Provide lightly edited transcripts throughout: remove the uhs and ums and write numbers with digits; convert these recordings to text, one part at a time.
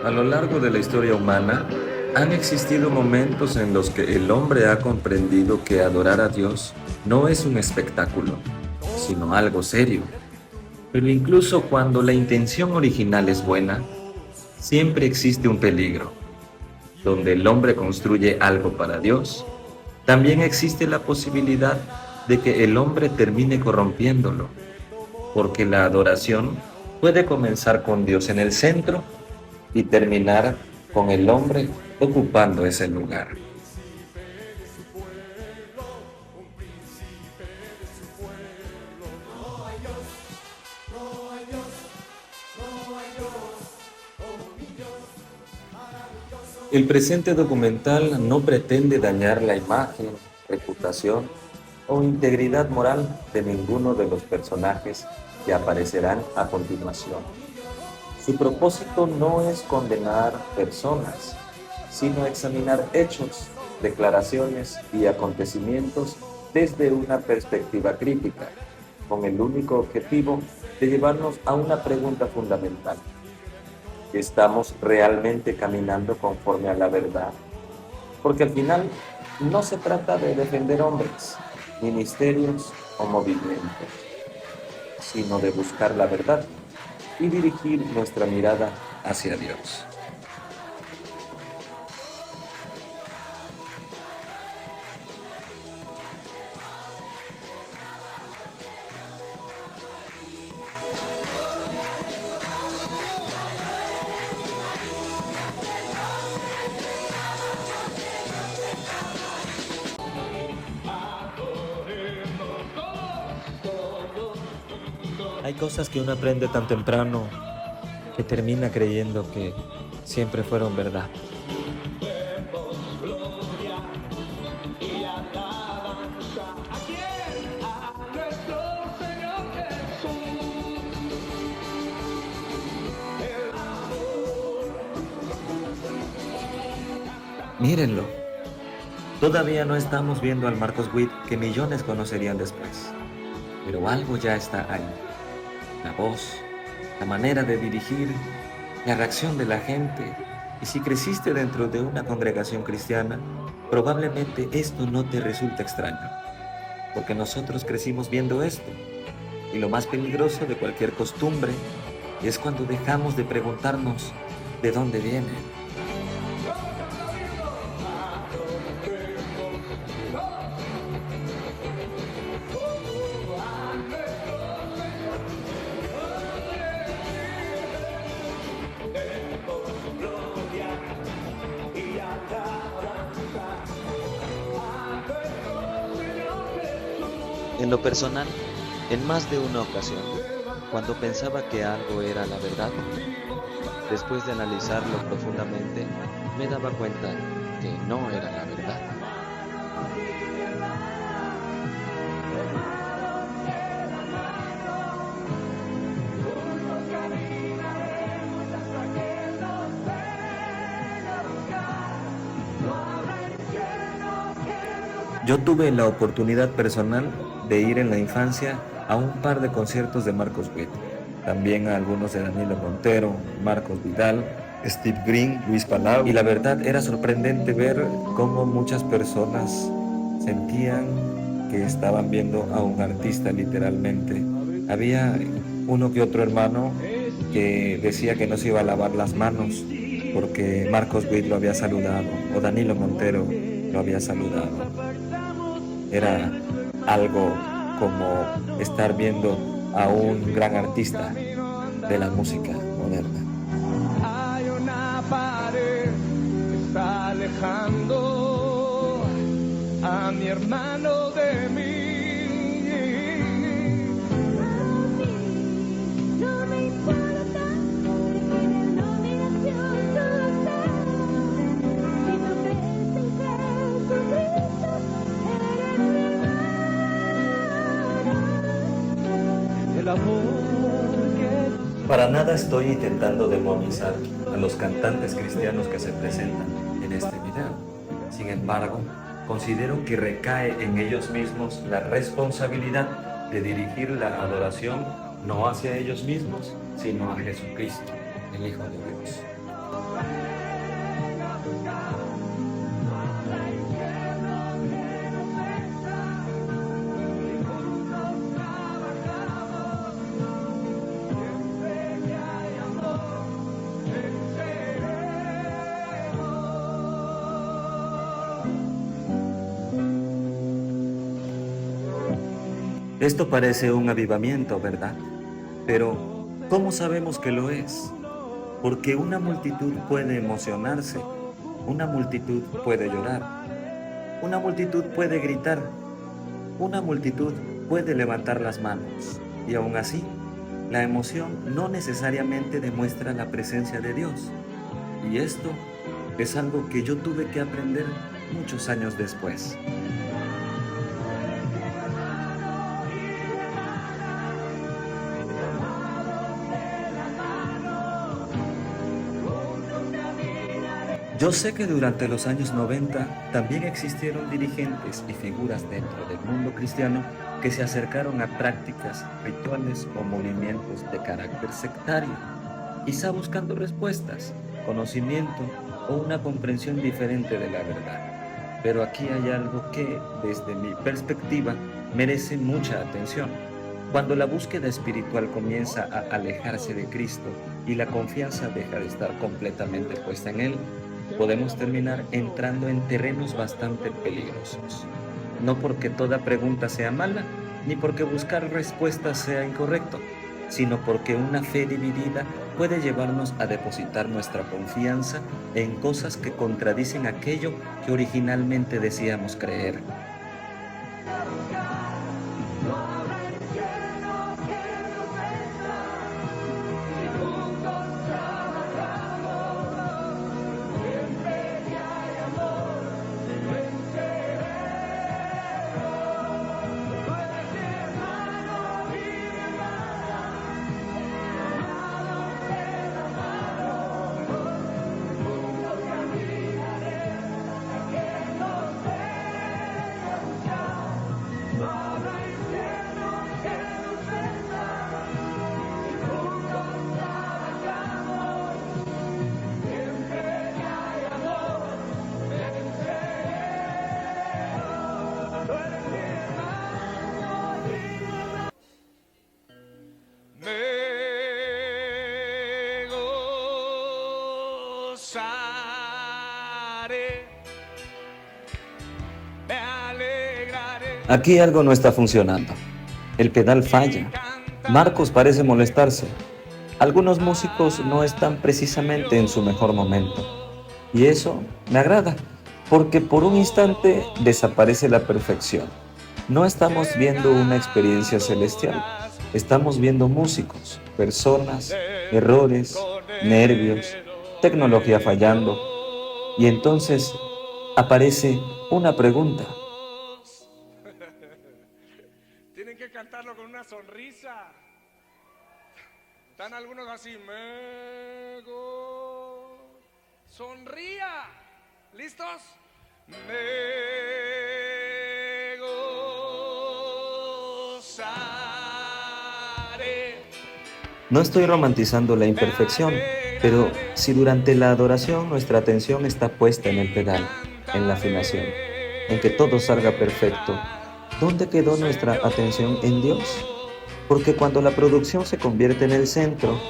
A lo largo de la historia humana, han existido momentos en los que el hombre ha comprendido que adorar a Dios no es un espectáculo, sino algo serio. Pero incluso cuando la intención original es buena, siempre existe un peligro. Donde el hombre construye algo para Dios, también existe la posibilidad de que el hombre termine corrompiéndolo, porque la adoración puede comenzar con Dios en el centro y terminar con el hombre ocupando ese lugar. El presente documental no pretende dañar la imagen, reputación o integridad moral de ninguno de los personajes que aparecerán a continuación. Su propósito no es condenar personas, sino examinar hechos, declaraciones y acontecimientos desde una perspectiva crítica, con el único objetivo de llevarnos a una pregunta fundamental: ¿estamos realmente caminando conforme a la verdad? Porque al final no se trata de defender hombres, ministerios o movimientos, sino de buscar la verdad y dirigir nuestra mirada hacia Dios. Hay cosas que uno aprende tan temprano que termina creyendo que siempre fueron verdad. Mírenlo, todavía no estamos viendo al Marcos Witt que millones conocerían después, pero algo ya está ahí. La voz, la manera de dirigir, la reacción de la gente. Y si creciste dentro de una congregación cristiana, probablemente esto no te resulta extraño, porque nosotros crecimos viendo esto. Y lo más peligroso de cualquier costumbre es cuando dejamos de preguntarnos de dónde viene. En lo personal, en más de una ocasión, cuando pensaba que algo era la verdad, después de analizarlo profundamente, me daba cuenta que no era la verdad. Yo tuve la oportunidad personal de ir en la infancia a un par de conciertos de Marcos Witt, también a algunos de Danilo Montero, Marcos Vidal, Steve Green, Luis Palau, y la verdad era sorprendente ver cómo muchas personas sentían que estaban viendo a un artista literalmente. Había uno que otro hermano que decía que no se iba a lavar las manos porque Marcos Witt lo había saludado o Danilo Montero lo había saludado. Era algo como estar viendo a un gran artista de la música moderna. Hay una pared que está alejando a mi hermano de mí. No me importa, no me gracioso ser. Si tú crees en Jesucristo, eres mi hermano. El amor que Para nada estoy intentando demonizar a los cantantes cristianos que se presentan en este video. Sin embargo, considero que recae en ellos mismos la responsabilidad de dirigir la adoración no hacia ellos mismos, sino a Jesucristo, el Hijo de Dios. Esto parece un avivamiento, ¿verdad? Pero, ¿cómo sabemos que lo es? Porque una multitud puede emocionarse, una multitud puede llorar, una multitud puede gritar, una multitud puede levantar las manos. Y aún así, la emoción no necesariamente demuestra la presencia de Dios. Y esto es algo que yo tuve que aprender muchos años después. Yo sé que durante los años 90 también existieron dirigentes y figuras dentro del mundo cristiano que se acercaron a prácticas, rituales o movimientos de carácter sectario, quizá buscando respuestas, conocimiento o una comprensión diferente de la verdad. Pero aquí hay algo que, desde mi perspectiva, merece mucha atención. Cuando la búsqueda espiritual comienza a alejarse de Cristo y la confianza deja de estar completamente puesta en Él, podemos terminar entrando en terrenos bastante peligrosos. No porque toda pregunta sea mala, ni porque buscar respuestas sea incorrecto, sino porque una fe dividida puede llevarnos a depositar nuestra confianza en cosas que contradicen aquello que originalmente decíamos creer. Me gozaré, me alegraré. Aquí algo no está funcionando. El pedal falla. Marcos parece molestarse. Algunos músicos no están precisamente en su mejor momento. Y eso me agrada, porque por un instante desaparece la perfección. No estamos viendo una experiencia celestial. Estamos viendo músicos, personas, errores, nervios, tecnología fallando. Y entonces aparece una pregunta. Tienen que cantarlo con una sonrisa. Están algunos así. Sonría. ¿Listos? Me gozaré. No estoy romantizando la imperfección, pero si durante la adoración nuestra atención está puesta en el pedal, en la afinación, en que todo salga perfecto, ¿dónde quedó nuestra atención en Dios? Porque cuando la producción se convierte en el centro,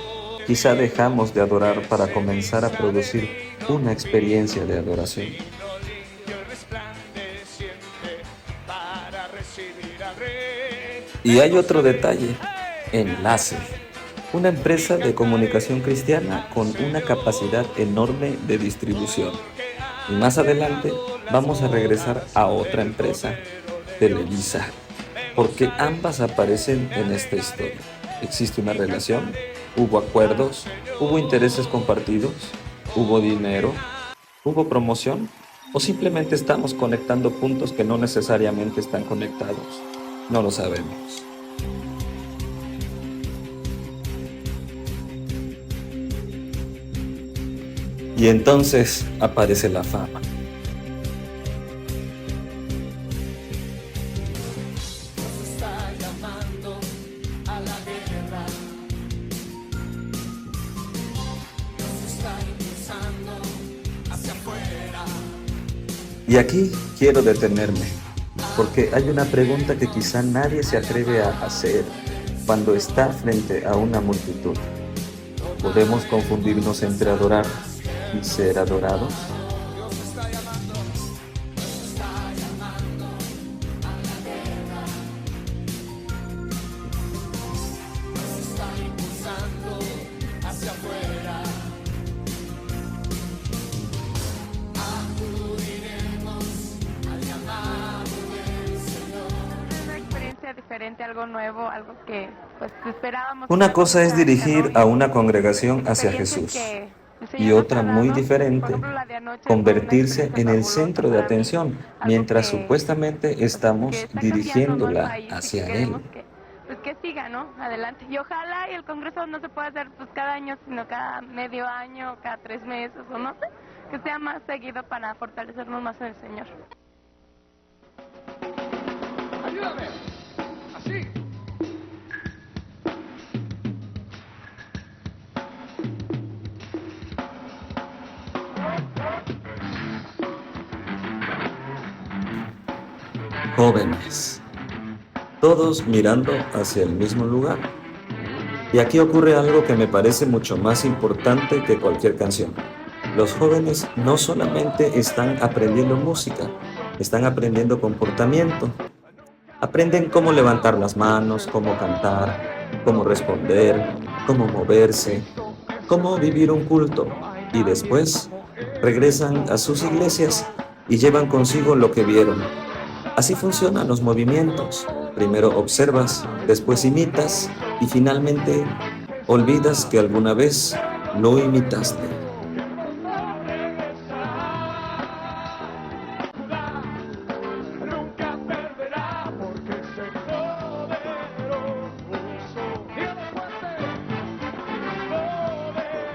quizá dejamos de adorar para comenzar a producir una experiencia de adoración. Y hay otro detalle, Enlace, una empresa de comunicación cristiana con una capacidad enorme de distribución. Y más adelante vamos a regresar a otra empresa, Televisa, porque ambas aparecen en esta historia. Existe una relación, hubo acuerdos, hubo intereses compartidos, hubo dinero, hubo promoción, o simplemente estamos conectando puntos que no necesariamente están conectados. No lo sabemos. Y entonces aparece la fama. Y aquí quiero detenerme, porque hay una pregunta que quizá nadie se atreve a hacer cuando está frente a una multitud. ¿Podemos confundirnos entre adorar y ser adorados? diferente, algo nuevo, algo que pues esperábamos. Una cosa es dirigir a una congregación hacia Experiencias Jesús que el y Señor nos otra ha muy dado. Por diferente, ejemplo, la de anoche fue una convertirse experiencia en el fabulosa centro de para mí, atención algo mientras que supuestamente que estamos está cambiando, ¿no? El dirigiéndola país y que hacia queremos Él. que pues que siga, ¿no? Adelante. Y ojalá y el Congreso no se pueda hacer pues cada año, sino cada medio año, cada 3 meses o no sé, que sea más seguido para fortalecernos más en el Señor. Ayúdame. Así. Jóvenes, todos mirando hacia el mismo lugar. Y aquí ocurre algo que me parece mucho más importante que cualquier canción. Los jóvenes no solamente están aprendiendo música, están aprendiendo comportamiento. Aprenden cómo levantar las manos, cómo cantar, cómo responder, cómo moverse, cómo vivir un culto. Y después regresan a sus iglesias y llevan consigo lo que vieron. Así funcionan los movimientos. Primero observas, después imitas y finalmente olvidas que alguna vez lo imitaste. Nunca perderá porque es el poderoso. Dígalo fuerte.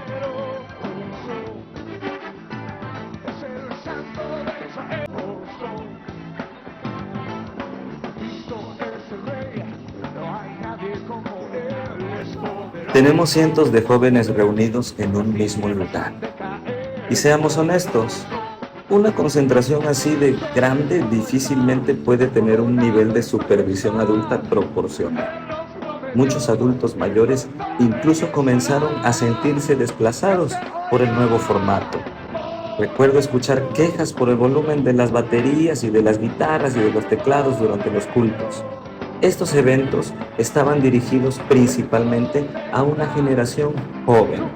Poderoso. Es el santo de Israel. Cristo es el rey. No hay nadie como él. Es poderoso. Tenemos cientos de jóvenes reunidos en un mismo lugar. Y seamos honestos, una concentración así de grande difícilmente puede tener un nivel de supervisión adulta proporcional. Muchos adultos mayores incluso comenzaron a sentirse desplazados por el nuevo formato. Recuerdo escuchar quejas por el volumen de las baterías y de las guitarras y de los teclados durante los cultos. Estos eventos estaban dirigidos principalmente a una generación joven,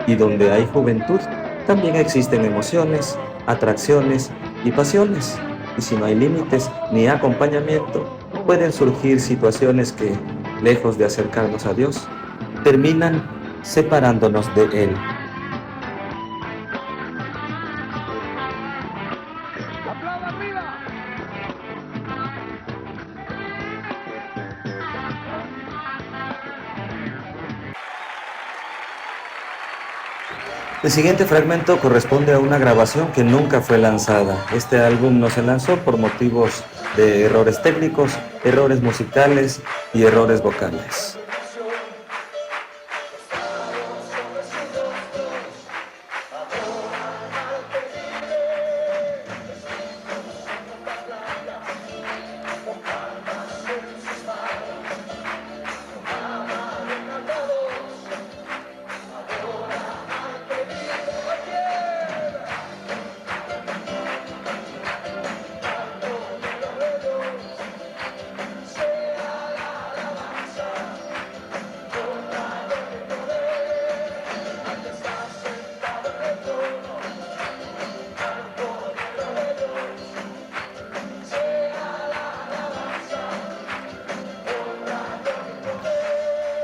y donde hay juventud, también existen emociones, atracciones y pasiones. Y si no hay límites ni acompañamiento, pueden surgir situaciones que, lejos de acercarnos a Dios, terminan separándonos de Él. ¡Aplauda arriba! El siguiente fragmento corresponde a una grabación que nunca fue lanzada. Este álbum no se lanzó por motivos de errores técnicos, errores musicales y errores vocales.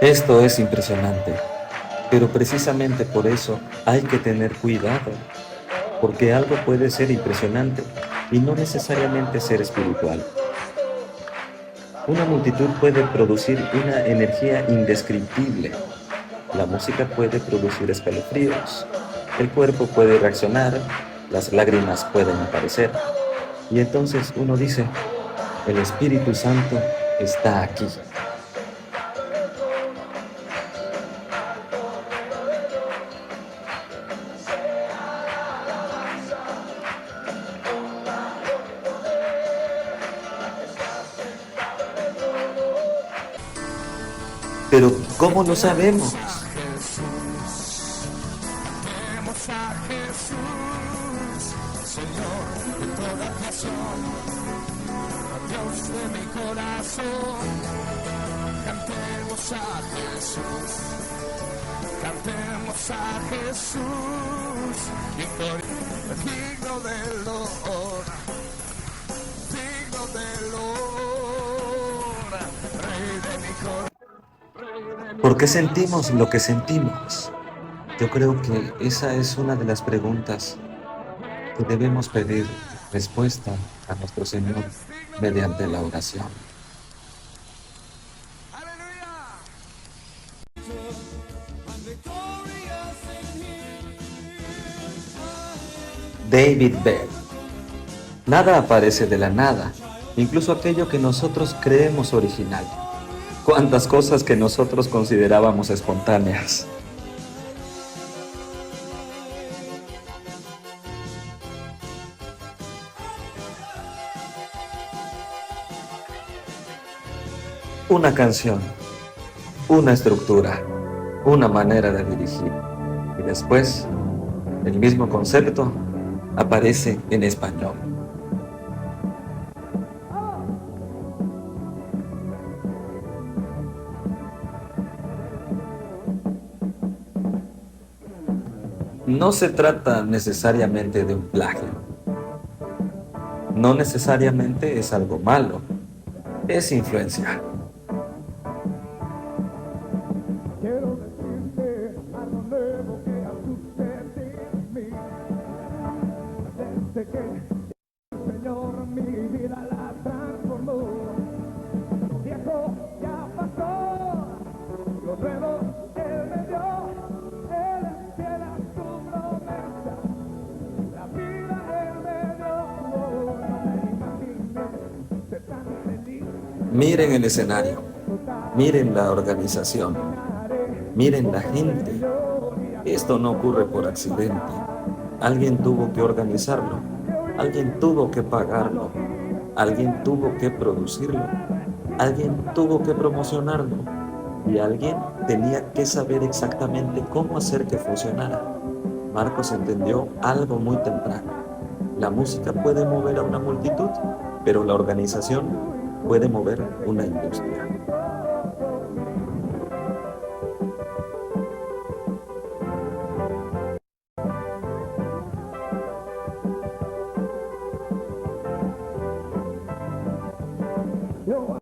Esto es impresionante, pero precisamente por eso hay que tener cuidado, porque algo puede ser impresionante y no necesariamente ser espiritual. Una multitud puede producir una energía indescriptible. La música puede producir escalofríos, el cuerpo puede reaccionar, las lágrimas pueden aparecer. Y entonces uno dice, el Espíritu Santo está aquí. Pero ¿cómo lo sabemos? Cantemos a Jesús, Señor de toda creación, Dios de mi corazón. Cantemos a Jesús, cantemos a Jesús, digno del honor, digno del honor. ¿Por qué sentimos lo que sentimos? Yo creo que esa es una de las preguntas que debemos pedir respuesta a nuestro Señor mediante la oración. David Bell. Nada aparece de la nada, incluso aquello que nosotros creemos original. Cuántas cosas que nosotros considerábamos espontáneas. Una canción, una estructura, una manera de dirigir. Y después, el mismo concepto aparece en español. No se trata necesariamente de un plagio. No necesariamente es algo malo. Es influencia. Quiero decirte algo nuevo que ha sucedido en mí. Desde que el Señor mi vida la transformó. Lo viejo ya pasó, lo nuevo Él me dio. Él es fiel a su promesa. La vida Él me dio. No me imaginé ser tan feliz. Miren el escenario. Miren la organización. Miren la gente. Esto no ocurre por accidente. Alguien tuvo que organizarlo. Alguien tuvo que pagarlo. Alguien tuvo que producirlo. Alguien tuvo que promocionarlo. Y alguien tenía que saber exactamente cómo hacer que funcionara. Marcos entendió algo muy temprano. La música puede mover a una multitud, pero la organización puede mover una industria. Yo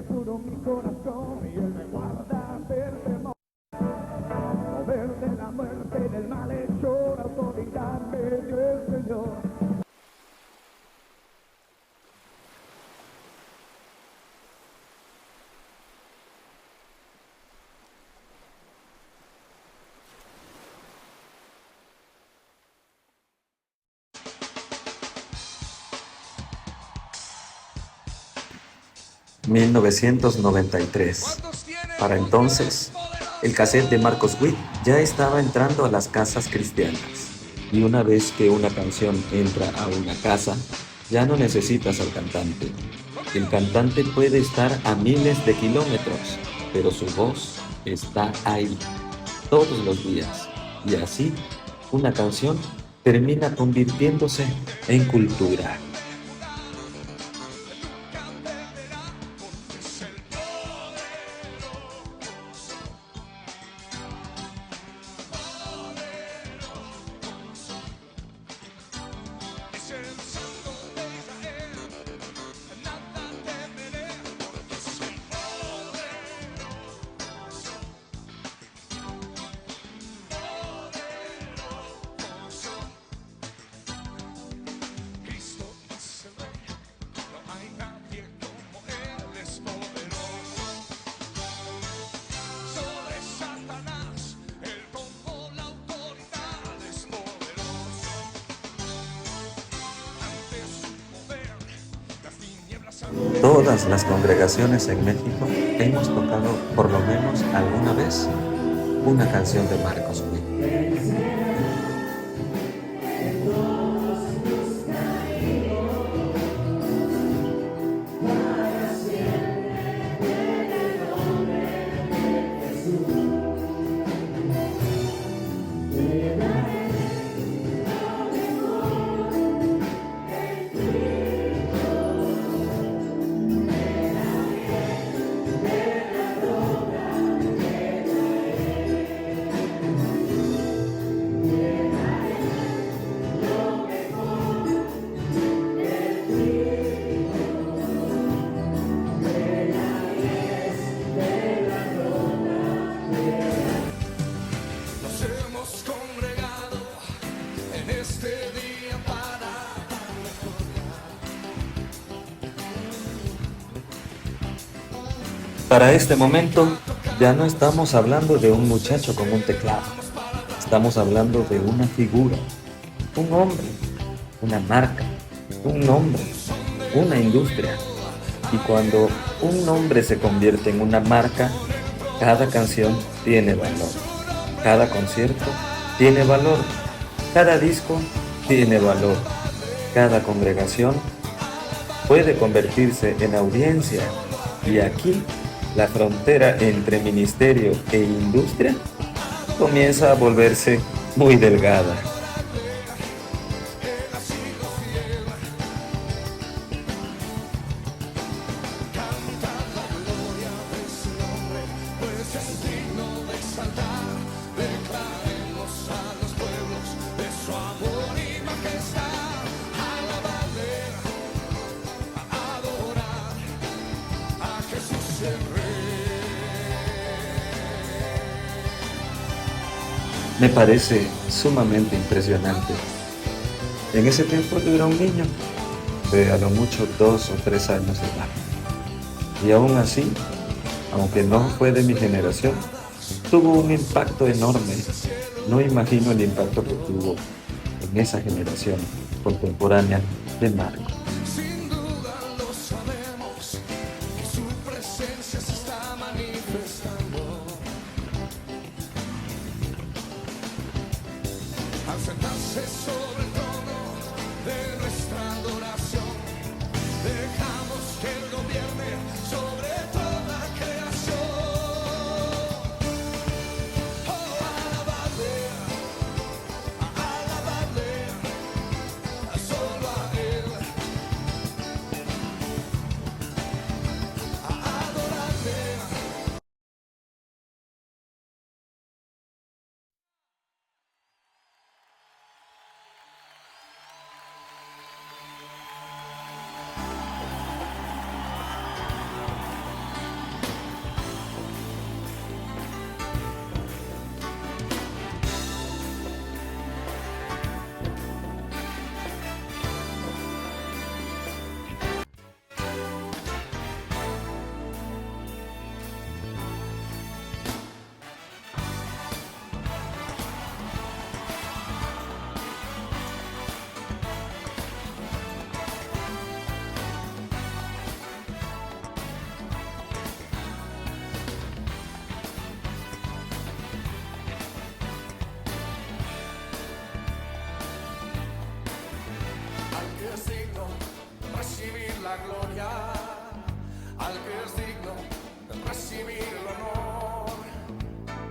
puro mi corazón y Él me guarda del temor. Mover de la muerte y del malhechor, autoridad me dio el Señor. ...1993... Para entonces, el cassette de Marcos Witt ya estaba entrando a las casas cristianas. Y una vez que una canción entra a una casa, ya no necesitas al cantante. El cantante puede estar a miles de kilómetros, pero su voz está ahí, todos los días. Y así, una canción termina convirtiéndose en cultura. Todas las congregaciones en México hemos tocado por lo menos alguna vez una canción de Marcos Witt. Para este momento, ya no estamos hablando de un muchacho con un teclado. Estamos hablando de una figura, un hombre, una marca, un nombre, una industria. Y cuando un nombre se convierte en una marca, cada canción tiene valor, cada concierto tiene valor, cada disco tiene valor, cada congregación puede convertirse en audiencia. Y aquí la frontera entre ministerio e industria comienza a volverse muy delgada. Me parece sumamente impresionante. En ese tiempo yo era un niño de a lo mucho 2 o 3 años de edad. Y aún así, aunque no fue de mi generación, tuvo un impacto enorme. No imagino el impacto que tuvo en esa generación contemporánea de Marco. La gloria al que es digno de recibir el honor,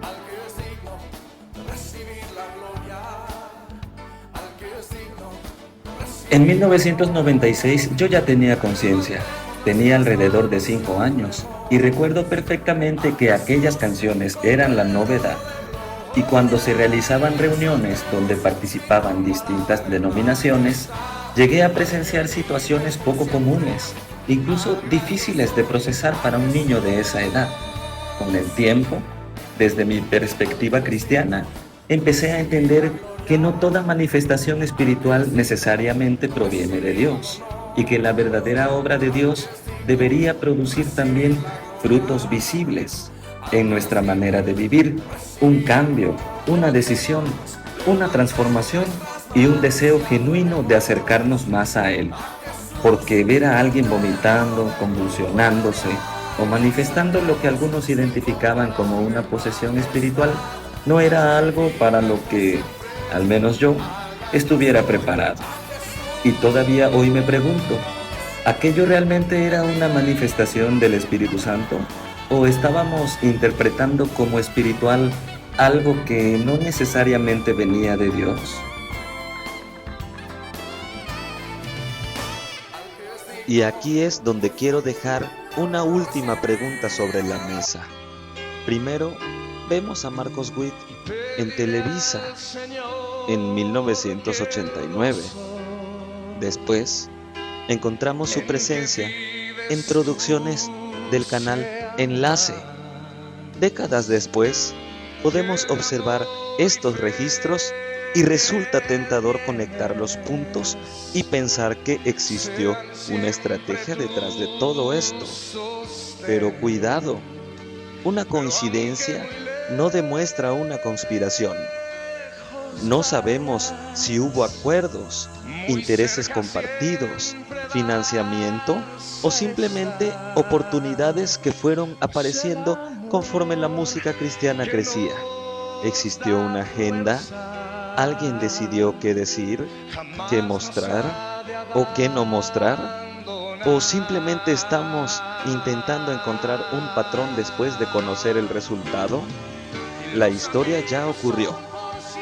al que es digno de recibir la gloria, al que es digno de recibir... En 1996 yo ya tenía conciencia, tenía alrededor de 5 años y recuerdo perfectamente que aquellas canciones eran la novedad. Y cuando se realizaban reuniones donde participaban distintas denominaciones, llegué a presenciar situaciones poco comunes, incluso difíciles de procesar para un niño de esa edad. Con el tiempo, desde mi perspectiva cristiana, empecé a entender que no toda manifestación espiritual necesariamente proviene de Dios, y que la verdadera obra de Dios debería producir también frutos visibles en nuestra manera de vivir, un cambio, una decisión, una transformación y un deseo genuino de acercarnos más a Él. Porque ver a alguien vomitando, convulsionándose o manifestando lo que algunos identificaban como una posesión espiritual no era algo para lo que, al menos yo, estuviera preparado. Y todavía hoy me pregunto, ¿aquello realmente era una manifestación del Espíritu Santo? ¿O estábamos interpretando como espiritual algo que no necesariamente venía de Dios? Y aquí es donde quiero dejar una última pregunta sobre la mesa. Primero, vemos a Marcos Witt en Televisa en 1989. Después, encontramos su presencia en producciones del canal Enlace. Décadas después, podemos observar estos registros y resulta tentador conectar los puntos y pensar que existió una estrategia detrás de todo esto. Pero cuidado, una coincidencia no demuestra una conspiración. No sabemos si hubo acuerdos, intereses compartidos, financiamiento o simplemente oportunidades que fueron apareciendo conforme la música cristiana crecía. ¿Existió una agenda? ¿Alguien decidió qué decir, qué mostrar o qué no mostrar? ¿O simplemente estamos intentando encontrar un patrón después de conocer el resultado? La historia ya ocurrió.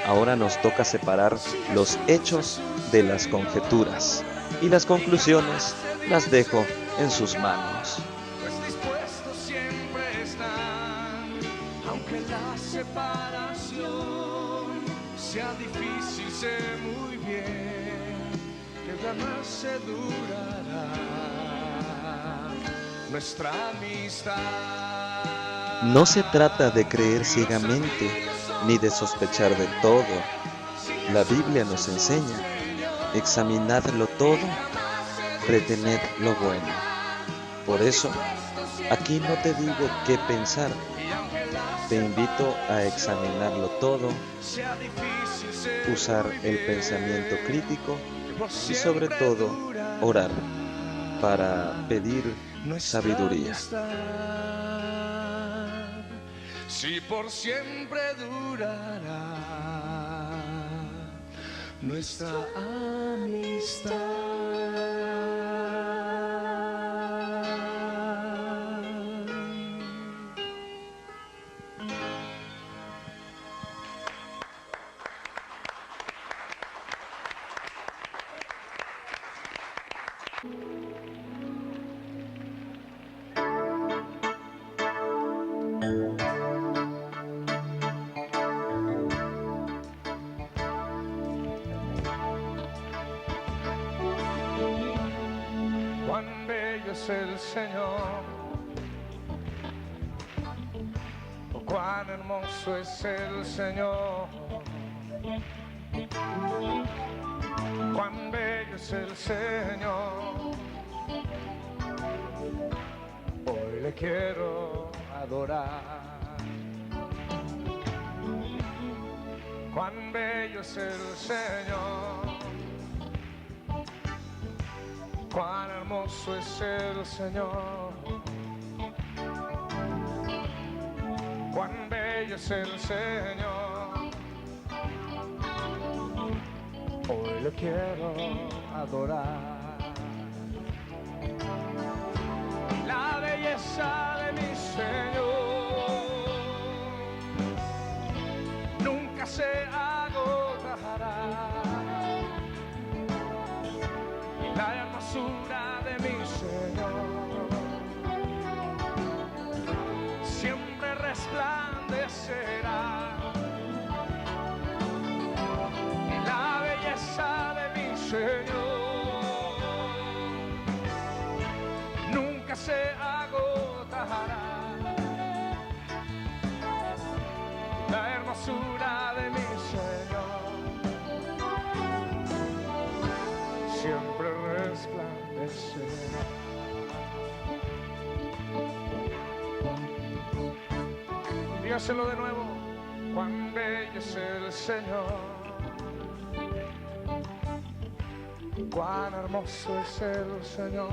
Ahora nos toca separar los hechos de las conjeturas, y las conclusiones las dejo en sus manos. Pues dispuestos siempre están, aunque la separación sea difícil, sé muy bien que jamás se durará nuestra amistad. No se trata de creer ciegamente ni de sospechar de todo. La Biblia nos enseña: examinadlo todo, retened lo bueno. Por eso, aquí no te digo qué pensar, te invito a examinarlo todo, usar el pensamiento crítico y sobre todo orar para pedir sabiduría. Si por siempre durará nuestra amistad. Cuán bello es el Señor, oh, cuán hermoso es el Señor, cuán bello es el Señor. Hoy le quiero adorar. Cuán bello es el Señor, cuán hermoso es el Señor, cuán bello es el Señor. Hoy le quiero adorar. La belleza de mi Señor nunca se agotará. La hermosura de mi Señor siempre resplandecerá. Y la belleza de mi Señor nunca se agotará. La hermosura de mi Señor siempre resplandecerá. Dígaselo de nuevo. Cuán bello es el Señor, cuán hermoso es el Señor.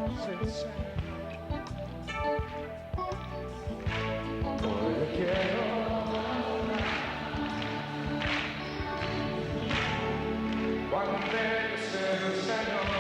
Es el Señor. Hoy le quiero. Cuán bello es el Señor,